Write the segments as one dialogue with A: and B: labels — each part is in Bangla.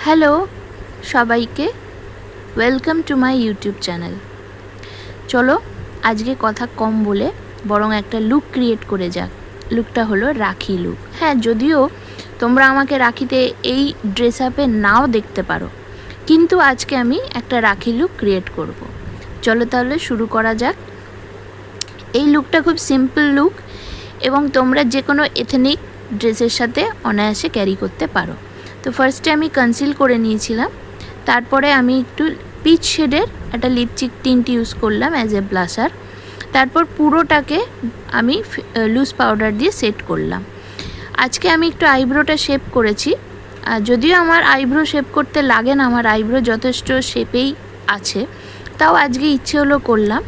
A: হ্যালো সবাইকে, welcome to my YouTube channel. চলো আজকে কথা কম বলে বরং একটা লুক ক্রিয়েট করে যাক। লুকটা হলো রাখি লুক। হ্যাঁ, যদিও তোমরা আমাকে রাখিতে এই ড্রেস আপে নাও দেখতে পারো, কিন্তু আজকে আমি একটা রাখি লুক ক্রিয়েট করব। চলো তাহলে শুরু করা যাক। এই লুকটা খুব সিম্পল লুক এবং তোমরা যে কোনো এথনিক ড্রেসের সাথে অনায়াসে ক্যারি করতে পারো। তো ফার্স্টে আমি কনসিল করে নিয়েছিলাম, তারপরে আমি একটু পিচ শেডের একটা লিপস্টিক টিন্ট ইউজ করলাম অ্যাজ এ ব্লাশার। তারপর পুরোটাকে আমি লুজ পাউডার দিয়ে সেট করলাম। আজকে আমি একটু আইব্রোটা শেপ করেছি, যদিও আমার আইব্রো শেপ করতে লাগে না, আমার আইব্রো যথেষ্ট শেপেই আছে, তাও আজকে ইচ্ছে হলো করলাম।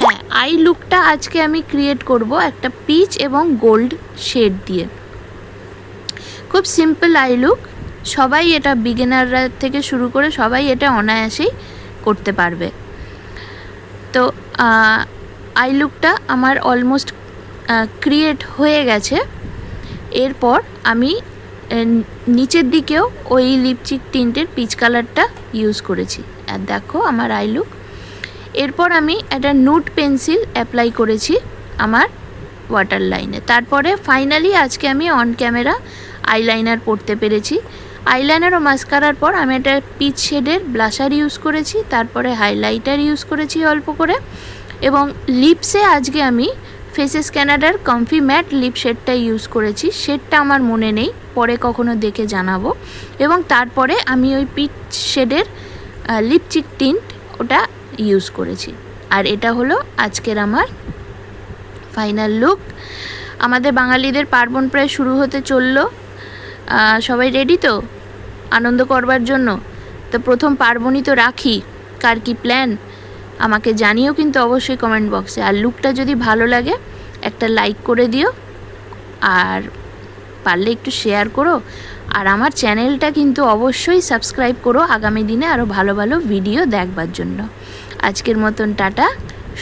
A: হ্যাঁ, আই লুকটা আজকে আমি ক্রিয়েট করব একটা পিচ এবং গোল্ড শেড দিয়ে। খুব সিম্পল আই লুক, সবাই এটা বিগিনাররা থেকে শুরু করে সবাই এটা অনায়াসেই করতে পারবে। তো আই লুকটা আমার অলমোস্ট ক্রিয়েট হয়ে গেছে। এরপর আমি নিচের দিকেও ওই লিপস্টিক টিন্টের পিচ কালারটা ইউজ করেছি। আর দেখো আমার আই লুক। এরপর আমি একটা নুড পেন্সিল অ্যাপ্লাই করেছি আমার ওয়াটার লাইনে। তারপরে ফাইনালি আজকে আমি অন ক্যামেরা আইলাইনার পরতে পেরেছি। আইলাইনার ও মাস্কারার পর আমি একটা পিচ শেডের ব্লাশার ইউজ করেছি, তারপরে হাইলাইটার ইউজ করেছি অল্প করে, এবং লিপসে আজকে আমি ফেসেস ক্যানাডার কমফি ম্যাট লিপ শেডটা ইউজ করেছি। শেডটা আমার মনে নেই, পরে কখনো দেখে জানাবো। এবং তারপরে আমি ওই পিচ শেডের লিপস্টিক টিন্ট ওটা ইউজ করেছি। আর এটা হলো আজকের আমার ফাইনাল লুক। আমাদের বাঙালিদের পার্বণ প্রায় শুরু হতে চললো। সবাই রেডি তো আনন্দ করবার জন্য? তো প্রথম পার্বণই তো রাখি। কার কি প্ল্যান আমাকে জানিও কিন্তু অবশ্যই কমেন্ট বক্সে। আর লুকটা যদি ভালো লাগে একটা লাইক করে দিও, আর পারলে একটু শেয়ার করো। আর আমার চ্যানেলটা কিন্তু অবশ্যই সাবস্ক্রাইব করো আগামী দিনে আরও ভালো ভালো ভিডিও দেখবার জন্য। আজকের মতন টাটা,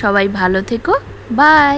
A: সবাই ভালো থেকো, বাই।